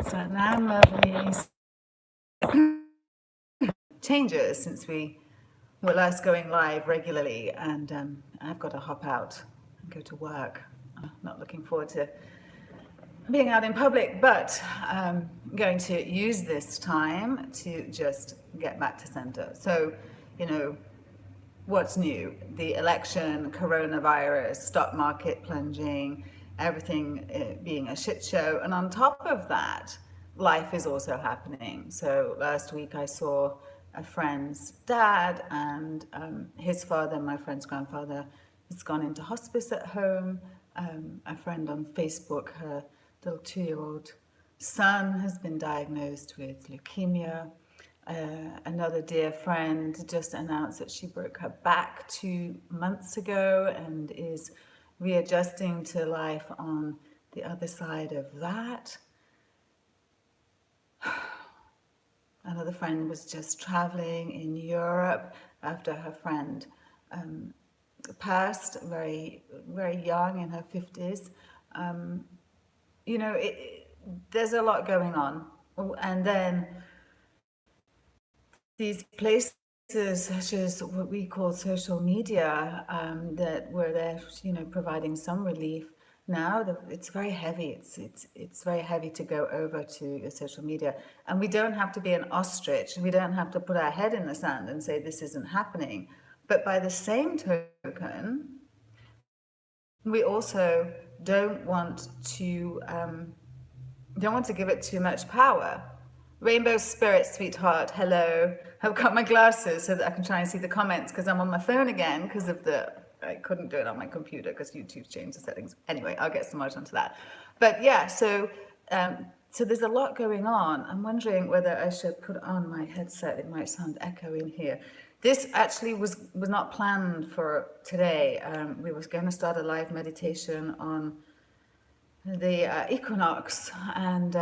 Certain lovely changes since we were last going live regularly, and I've got to hop out and go to work. I'm not looking forward to being out in public, but I'm going to use this time to just get back to center. So, you know, what's new? The election, coronavirus, stock market plunging, everything being a shit show. And on top of that, life is also happening. So last week I saw a friend's dad and his father, my friend's grandfather, has gone into hospice at home. A friend on Facebook, her little 2-year-old son has been diagnosed with leukemia. Another dear friend just announced that she broke her back 2 months ago and is readjusting to life on the other side of that. Another friend was just traveling in Europe after her friend passed, very, very young, in her 50s. You know, there's a lot going on. And then these places such as what we call social media, that were there, you know, providing some relief. Now it's very heavy. It's very heavy to go over to your social media, and we don't have to be an ostrich. We don't have to put our head in the sand and say this isn't happening. But by the same token, we also don't want to give it too much power. Rainbow Spirit, sweetheart, hello. I've got my glasses so that I can try and see the comments because I'm on my phone again because of I couldn't do it on my computer because YouTube's changed the settings. Anyway, I'll get so much onto that. But yeah, so there's a lot going on. I'm wondering whether I should put on my headset. It might sound echo in here. This actually was not planned for today. We were going to start a live meditation on the equinox, and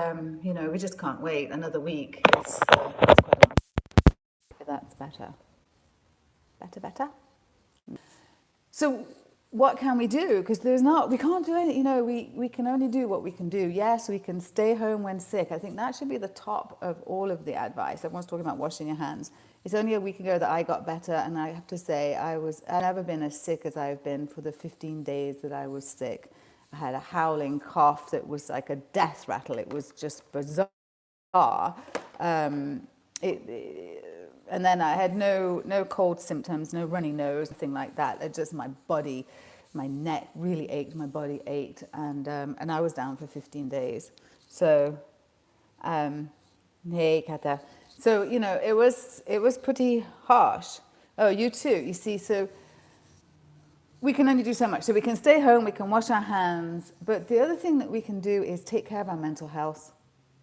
you know, we just can't wait another week. It's quite a long. That's better. Better. So what can we do? Because we can't do anything. You know, we can only do what we can do. Yes, we can stay home when sick. I think that should be the top of all of the advice. Everyone's talking about washing your hands. It's only a week ago that I got better, and I have to say I've never been as sick as I've been for the 15 days that I was sick. I had a howling cough that was like a death rattle. It was just bizarre. And then I had no cold symptoms, no runny nose, nothing like that. It just my body, my neck really ached, my body ached, and I was down for 15 days. So, hey, Kata. So you know, it was pretty harsh. Oh, you too. You see, so. We can only do so much. So we can stay home, we can wash our hands, but the other thing that we can do is take care of our mental health,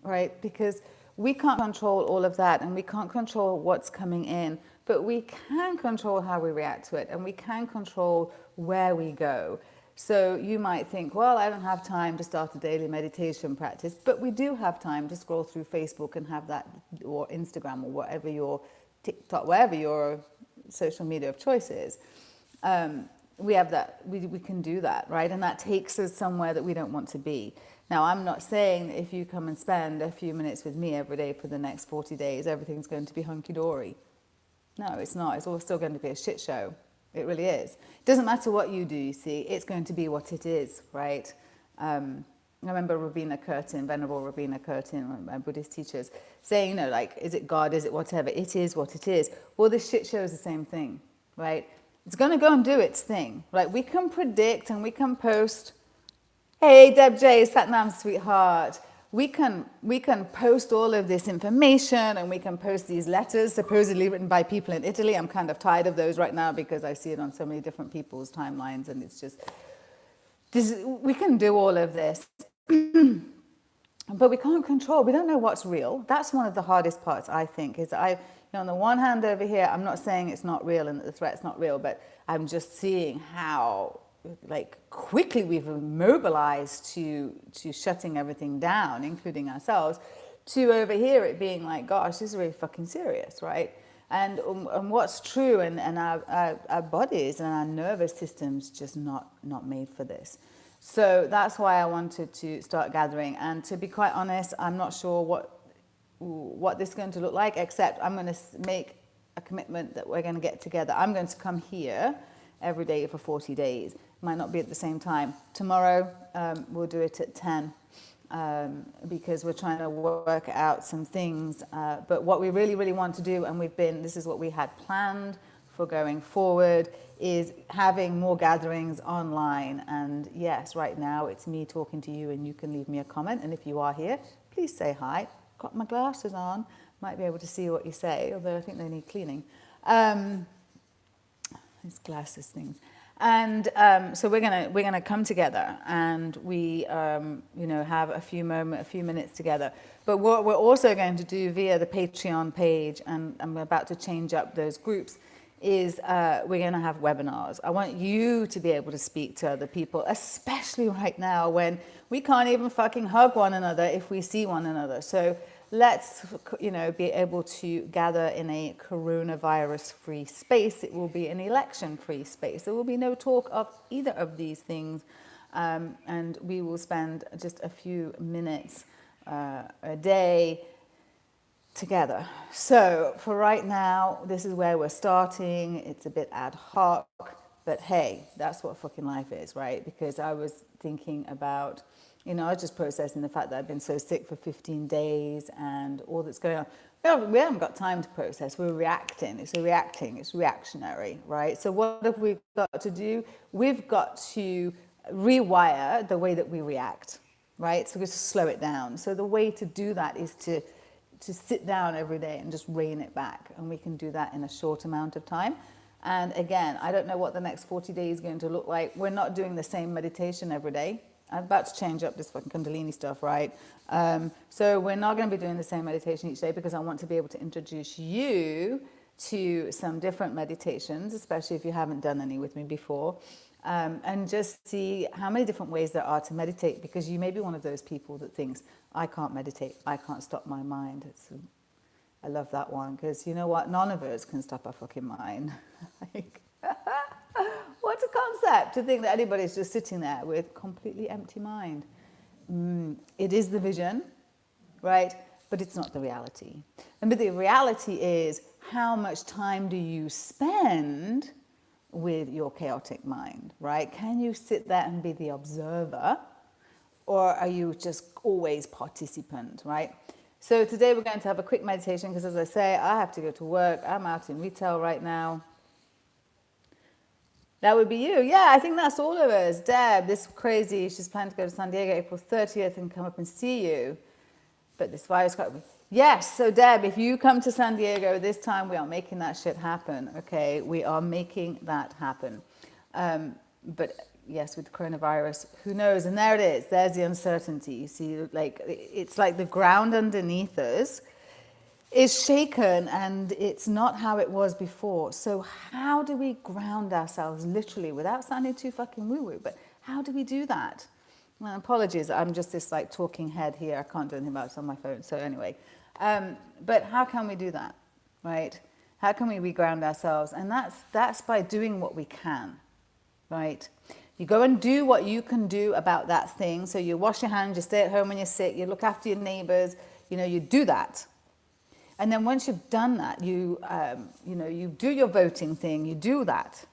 right? Because we can't control all of that, and we can't control what's coming in, but we can control how we react to it, and we can control where we go. So you might think, well, I don't have time to start a daily meditation practice, but we do have time to scroll through Facebook and have that, or Instagram, or whatever your TikTok, wherever your social media of choice is. We have that, we can do that, right? And that takes us somewhere that we don't want to be. Now, I'm not saying that if you come and spend a few minutes with me every day for the next 40 days, everything's going to be hunky-dory. No, it's not. It's all still going to be a shit show. It really is. It doesn't matter what you do, you see. It's going to be what it is, right? I remember Venerable Rabina Curtin, my Buddhist teachers, saying, you know, like, is it God, is it whatever? It is what it is. Well, this shit show is the same thing, right? It's going to go and do its thing. Like, we can predict and we can post, hey, Deb J, Satnam, sweetheart. We can post all of this information, and we can post these letters supposedly written by people in Italy. I'm kind of tired of those right now because I see it on so many different people's timelines, and it's just, we can do all of this. But we can't control. We don't know what's real. That's one of the hardest parts, I think, is on the one hand over here, I'm not saying it's not real and that the threat's not real, but I'm just seeing how, like, quickly we've mobilized to shutting everything down, including ourselves, to over here it being like, gosh, this is really fucking serious, right? And what's true, and our bodies and our nervous systems just not made for this. So that's why I wanted to start gathering. And to be quite honest, I'm not sure what this is going to look like, except I'm going to make a commitment that we're going to get together. I'm going to come here every day for 40 days. Might not be at the same time. Tomorrow, we'll do it at 10 because we're trying to work out some things. But what we really, really want to do, and this is what we had planned for going forward, is having more gatherings online. And yes, right now it's me talking to you, and you can leave me a comment. And if you are here, please say hi. Got my glasses on, might be able to see what you say, although I think they need cleaning. These glasses things. And so we're gonna come together, and we have a few minutes together. But what we're also going to do via the Patreon page, and I'm about to change up those groups, is we're going to have webinars. I want you to be able to speak to other people, especially right now when we can't even fucking hug one another if we see one another. So let's, be able to gather in a coronavirus-free space. It will be an election-free space. There will be no talk of either of these things. And we will spend just a few minutes a day together. So for right now, this is where we're starting. It's a bit ad hoc, but hey, that's what fucking life is, right? Because I was thinking about, I was just processing the fact that I've been so sick for 15 days and all that's going on. We haven't got time to process. We're reacting. It's reactionary, right? So what have we got to do? We've got to rewire the way that we react, right? So we have to slow it down. So the way to do that is to sit down every day and just rein it back. And we can do that in a short amount of time. And again, I don't know what the next 40 days is going to look like. We're not doing the same meditation every day. I'm about to change up this fucking Kundalini stuff, right? So we're not going to be doing the same meditation each day because I want to be able to introduce you to some different meditations, especially if you haven't done any with me before. And just see how many different ways there are to meditate, because you may be one of those people that thinks, I can't meditate, I can't stop my mind. I love that one, because you know what? None of us can stop our fucking mind. What a concept to think that anybody's just sitting there with completely empty mind. It is the vision, right? But it's not the reality. And but the reality is, how much time do you spend with your chaotic mind, right? Can you sit there and be the observer, or are you just always participant, right? So today we're going to have a quick meditation because, as I say, I have to go to work. I'm out in retail right now. That would be you. Yeah, I think that's all of us. Deb, this is crazy. She's planning to go to San Diego April 30th and come up and see you. But this virus got... Yes, so Deb, if you come to San Diego this time, we are making that shit happen, okay? We are making that happen. But yes, with the coronavirus, who knows? And there it is. There's the uncertainty. You see, it's like the ground underneath us is shaken, and it's not how it was before. So how do we ground ourselves literally, without sounding too fucking woo-woo, but how do we do that? Well, apologies, I'm just this talking head here. I can't do anything about it on my phone. So anyway, but how can we do that, right? How can we reground ourselves? And that's by doing what we can, right? You go and do what you can do about that thing. So you wash your hands, you stay at home when you're sick, you look after your neighbors, you do that. And then once you've done that, you do your voting thing, you do that.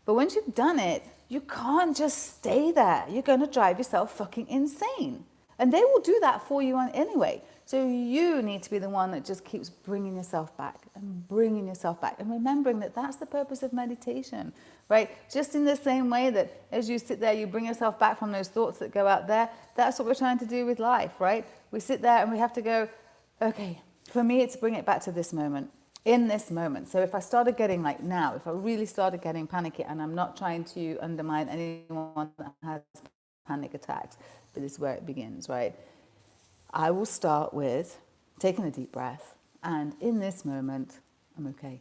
But once you've done it, you can't just stay there. You're going to drive yourself fucking insane. And they will do that for you anyway. So you need to be the one that just keeps bringing yourself back and bringing yourself back. And remembering that that's the purpose of meditation, right? Just in the same way that as you sit there, you bring yourself back from those thoughts that go out there. That's what we're trying to do with life, right? We sit there and we have to go, okay, for me, it's bring it back to this moment, in this moment. So if I started getting if I really started getting panicky, and I'm not trying to undermine anyone that has panic attacks, but this is where it begins, right? I will start with taking a deep breath. And in this moment, I'm okay.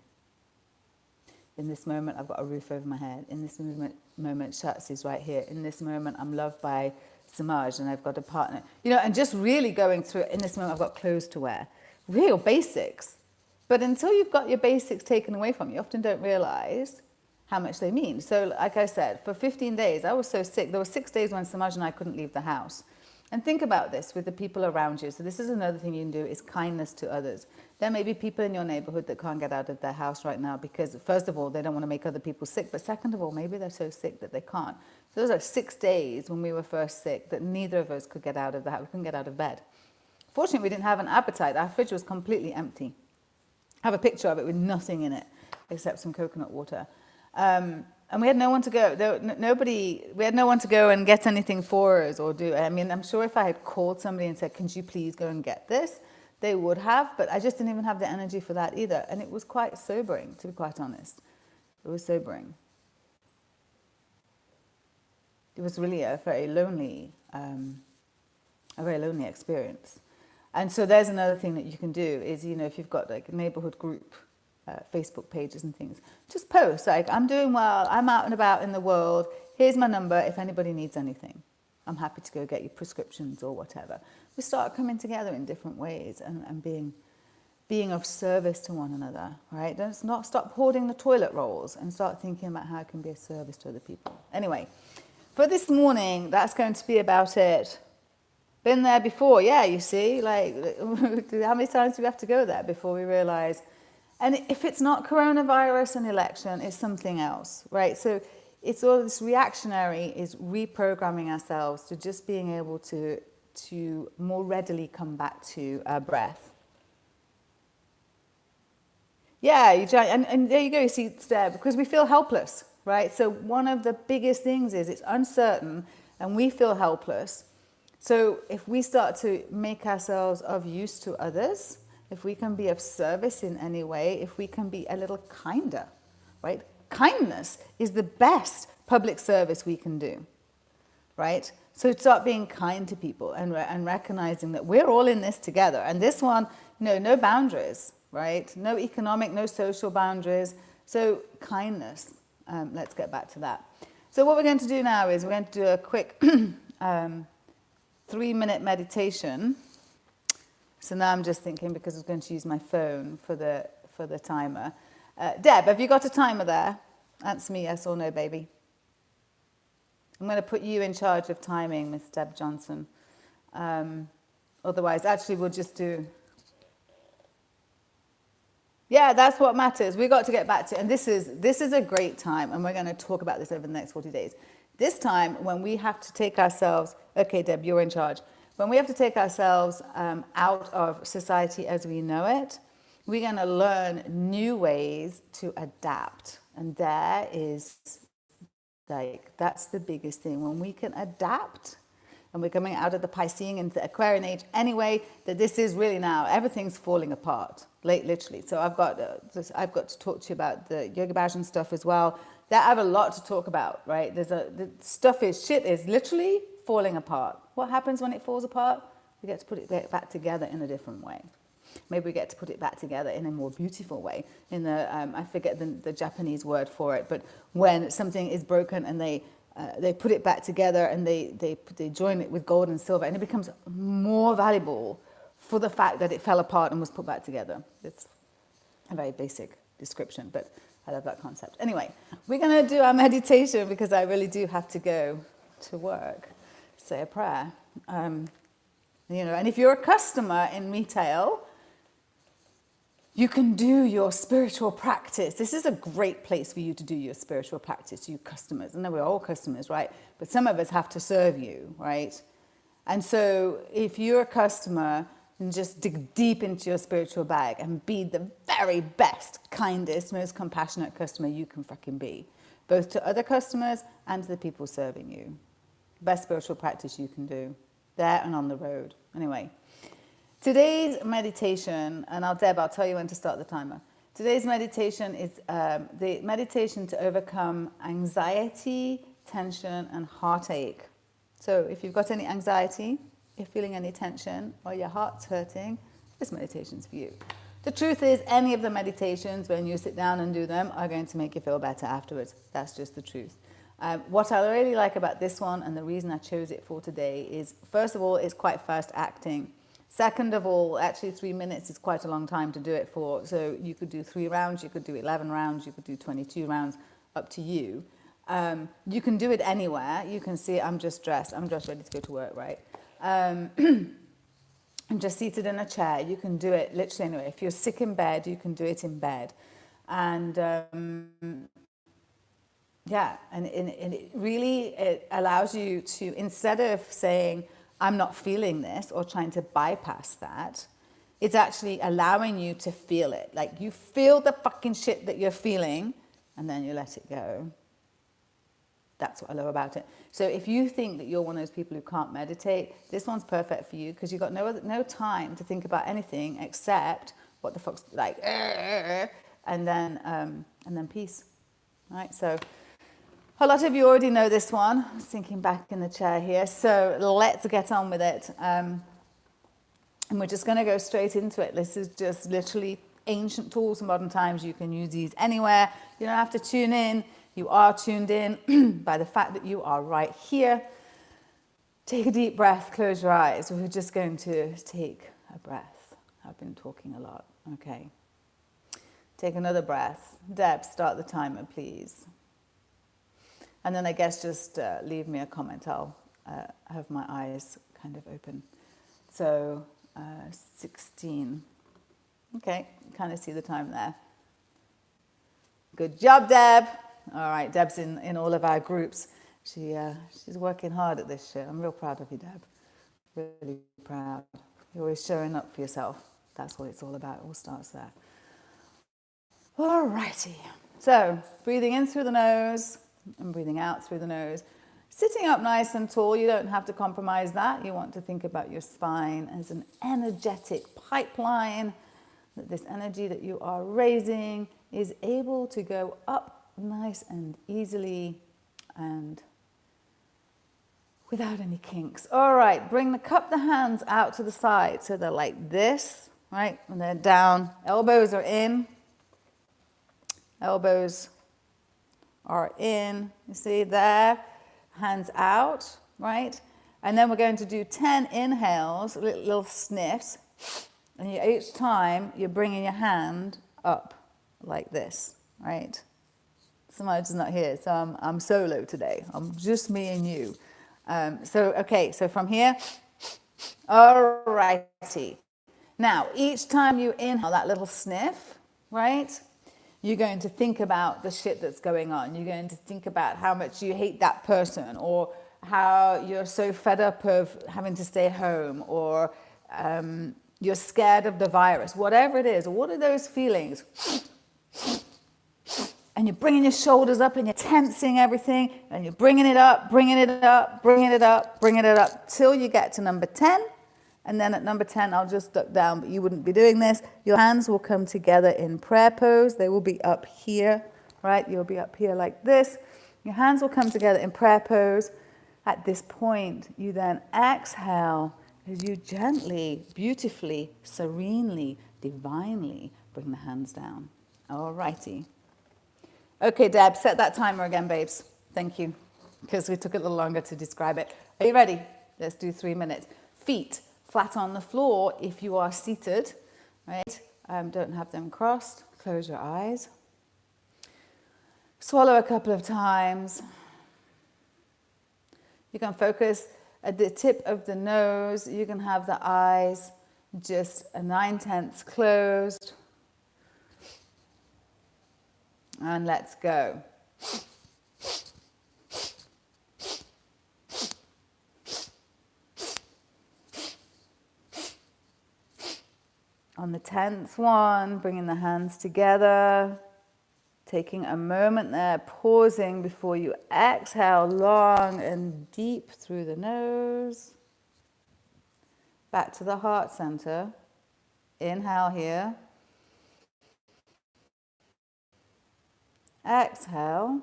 In this moment, I've got a roof over my head. In this moment, Shats is right here. In this moment, I'm loved by Samaj and I've got a partner. And just really going through it. In this moment, I've got clothes to wear. Real basics. But until you've got your basics taken away from you often don't realize how much they mean. So like I said, for 15 days, I was so sick. There were 6 days when Samaj and I couldn't leave the house. And think about this with the people around you. So this is another thing you can do, is kindness to others. There may be people in your neighborhood that can't get out of their house right now because, first of all, they don't want to make other people sick. But second of all, maybe they're so sick that they can't. So those are 6 days when we were first sick that neither of us could get out of the house. We couldn't get out of bed. Fortunately, we didn't have an appetite. Our fridge was completely empty. I have a picture of it with nothing in it except some coconut water. And we had no one to go. We had no one to go and get anything for us or do. I mean, I'm sure if I had called somebody and said, "Could you please go and get this?" they would have, but I just didn't even have the energy for that either. And it was quite sobering, to be quite honest. It was sobering. It was really a very lonely experience. And so there's another thing that you can do is, if you've got like a neighborhood group, Facebook pages and things, just post like, "I'm doing well, I'm out and about in the world, here's my number if anybody needs anything. I'm happy to go get you prescriptions," or whatever. We start coming together in different ways and being of service to one another, right? Don't stop hoarding the toilet rolls and start thinking about how it can be a service to other people. Anyway, for this morning, that's going to be about it. Been there before, yeah, you see, like how many times do we have to go there before we realize? And if it's not coronavirus and election, it's something else, right? So it's all this reactionary is reprogramming ourselves to just being able to more readily come back to our breath. Yeah, and there you go, you see it's there because we feel helpless, right? So one of the biggest things is it's uncertain and we feel helpless. So if we start to make ourselves of use to others, if we can be of service in any way, if we can be a little kinder, right? Kindness is the best public service we can do, right? So start being kind to people and recognizing that we're all in this together. And this one, no boundaries, right? No economic, no social boundaries. So kindness, let's get back to that. So what we're going to do now is we're going to do a quick 3-minute meditation. So now I'm just thinking, because I was going to use my phone for the timer. Deb, have you got a timer there? Answer me yes or no, baby. I'm going to put you in charge of timing, Miss Deb Johnson. Otherwise, actually, we'll just do... Yeah, that's what matters. We got to get back to... And this is a great time, and we're going to talk about this over the next 40 days. This time, when we have to take ourselves... Okay, Deb, you're in charge. When we have to take ourselves out of society as we know it, we're going to learn new ways to adapt. And there is... that's the biggest thing. When we can adapt, and we're coming out of the Piscean into the Aquarian age anyway, that this is really now, everything's falling apart, literally. So I've got to talk to you about the Yoga Bhajan stuff as well. I have a lot to talk about, right? Shit is literally falling apart. What happens when it falls apart? We get to put it back together in a different way. Maybe we get to put it back together in a more beautiful way. In the I forget the Japanese word for it, but when something is broken and they put it back together and they join it with gold and silver, and it becomes more valuable for the fact that it fell apart and was put back together. It's a very basic description, but I love that concept. Anyway, we're going to do our meditation because I really do have to go to work. Say a prayer. And if you're a customer in retail, you can do your spiritual practice. This is a great place for you to do your spiritual practice, you customers. I know we're all customers, right? But some of us have to serve you, right? And so if you're a customer, then just dig deep into your spiritual bag and be the very best, kindest, most compassionate customer you can fucking be, both to other customers and to the people serving you. Best spiritual practice you can do, there and on the road. Anyway. Today's meditation, and Deb, I'll tell you when to start the timer. Today's meditation is the meditation to overcome anxiety, tension, and heartache. So if you've got any anxiety, you're feeling any tension, or your heart's hurting, this meditation's for you. The truth is, any of the meditations, when you sit down and do them, are going to make you feel better afterwards. That's just the truth. What I really like about this one, and the reason I chose it for today, is, first of all, it's quite fast acting. Second of all, actually 3 minutes is quite a long time to do it for. So you could do 3 rounds, you could do 11 rounds, you could do 22 rounds. up to you. You can do it anywhere. You can see I'm just dressed ready to go to work, right? I'm just seated in a chair. You can do it literally anywhere. If you're sick in bed, you can do it in bed. And and it really it allows you to, instead of saying, I'm not feeling this, or trying to bypass that, it's actually allowing you to feel it. Like, you feel the fucking shit that you're feeling, and then you let it go. That's what I love about it. So if you think that you're one of those people who can't meditate, this one's perfect for you, because you've got no time to think about anything except what the fuck's like, and then peace. Right? So a lot of you already know this one. I'm sinking back in the chair here. So let's get on with it. And we're just going to go straight into it. This is just literally ancient tools from modern times. You can use these anywhere. You don't have to tune in. You are tuned in by the fact that you are right here. Take a deep breath, close your eyes. We're just going to take a breath. I've been talking a lot. Okay. Take another breath. Deb, start the timer, please. And then I guess just leave me a comment. I'll have my eyes kind of open. So 16. Okay, kind of see the time there. Good job, Deb. All right, Deb's in all of our groups. She's working hard at this shit. I'm real proud of you, Deb. Really proud. You're always showing up for yourself. That's what it's all about. It all starts there. All righty. So breathing in through the nose and breathing out through the nose. Sitting up nice and tall, you don't have to compromise that. You want to think about your spine as an energetic pipeline, that this energy that you are raising is able to go up nice and easily and without any kinks. All right, bring the hands out to the side so they're like this, right? And they're down. Elbows are in. Elbows are in. You see there? Hands out, right? And then we're going to do 10 inhales, little sniffs. And each time you're bringing your hand up like this, right? Samaj's not here, so I'm solo today. I'm just me and you. So from here, all righty. Now, each time you inhale that little sniff, right, you're going to think about the shit that's going on. You're going to think about how much you hate that person, or how you're so fed up of having to stay home, or you're scared of the virus, whatever it is. What are those feelings? And you're bringing your shoulders up and you're tensing everything, and you're bringing it up, bringing it up, bringing it up, bringing it up till you get to number 10. And then at number 10, I'll just duck down, but you wouldn't be doing this. Your hands will come together in prayer pose. They will be up here, right? You'll be up here like this. Your hands will come together in prayer pose. At this point, you then exhale as you gently, beautifully, serenely, divinely bring the hands down. All righty. Okay, Deb, set that timer again, babes. Thank you, because we took a little longer to describe it. Are you ready? Let's do 3 minutes. Feet flat on the floor if you are seated, right? Don't have them crossed. Close your eyes. Swallow a couple of times. You can focus at the tip of the nose. You can have the eyes just a 9/10 closed. And let's go. On the 10th one, bringing the hands together, taking a moment there, pausing before you exhale long and deep through the nose. Back to the heart center. Inhale here. Exhale,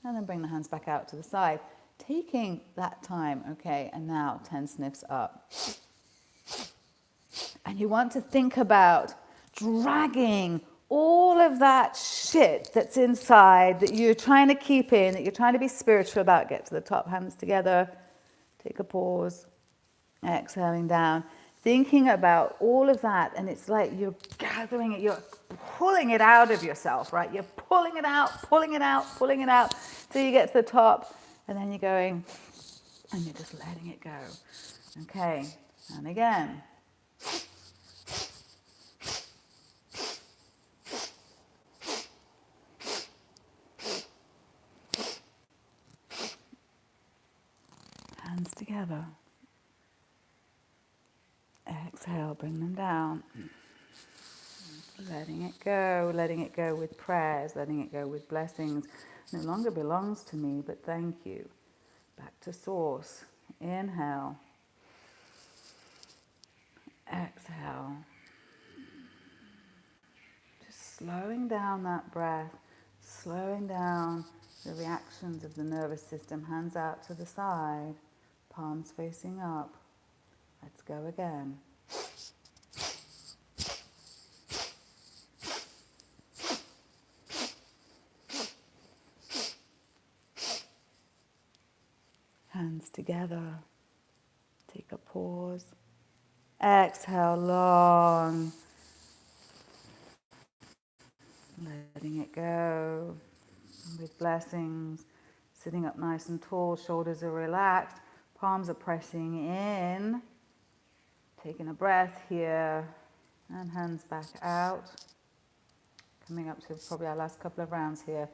and then bring the hands back out to the side, taking that time, okay, and now 10 sniffs up. And you want to think about dragging all of that shit that's inside, that you're trying to keep in, that you're trying to be spiritual about. Get to the top, hands together, take a pause, exhaling down. thinking about all of that, and it's like you're gathering it, you're pulling it out of yourself, right? You're pulling it out, pulling it out, pulling it out till you get to the top, and then you're going, and you're just letting it go. Okay, and again. Hands together. Exhale, bring them down. Letting it go with prayers, letting it go with blessings. No longer belongs to me, but thank you. Back to source. Inhale. Exhale. Just slowing down that breath, slowing down the reactions of the nervous system. Hands out to the side, palms facing up. Let's go again. Hands together. Take a pause. Exhale long. Letting it go. With blessings. Sitting up nice and tall. Shoulders are relaxed. Palms are pressing in. Taking a breath here. And hands back out. Coming up to probably our last couple of rounds here.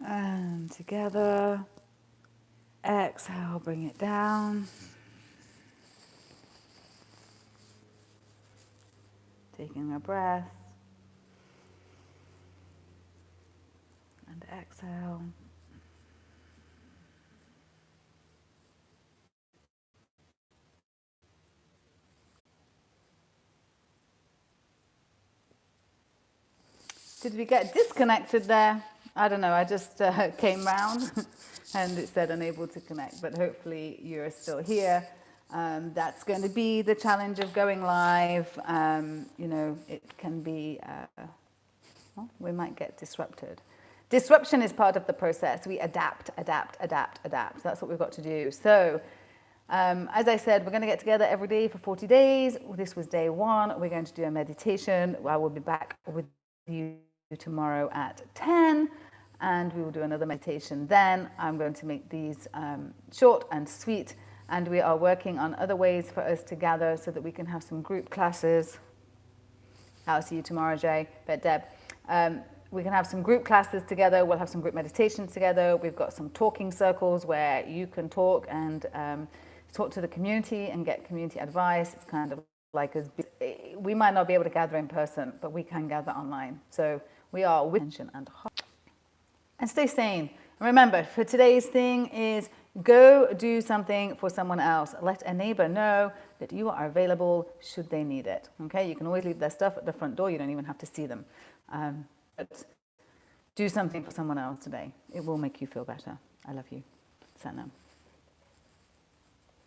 And together. Exhale, bring it down. Taking a breath. And exhale. Did we get disconnected there? I don't know, I just came round and it said unable to connect, but hopefully you're still here. That's going to be the challenge of going live. You know, it can be, well, we might get disrupted. Disruption is part of the process. We adapt. That's what we've got to do. So, as I said, we're going to get together every day for 40 days. This was day 1. We're going to do a meditation. I will be back with you tomorrow at 10, and we will do another meditation then. I'm going to make these short and sweet, and we are working on other ways for us to gather so that we can have some group classes. I'll see you tomorrow, Jay, Deb. We can have some group classes together. We'll have some group meditations together. We've got some talking circles where you can talk and talk to the community and get community advice. It's kind of like we might not be able to gather in person, but we can gather online. So we are with attention and heart. And stay sane. And remember, for today's thing is go do something for someone else. Let a neighbor know that you are available should they need it. Okay, you can always leave their stuff at the front door. You don't even have to see them. But do something for someone else today. It will make you feel better. I love you. Satnam.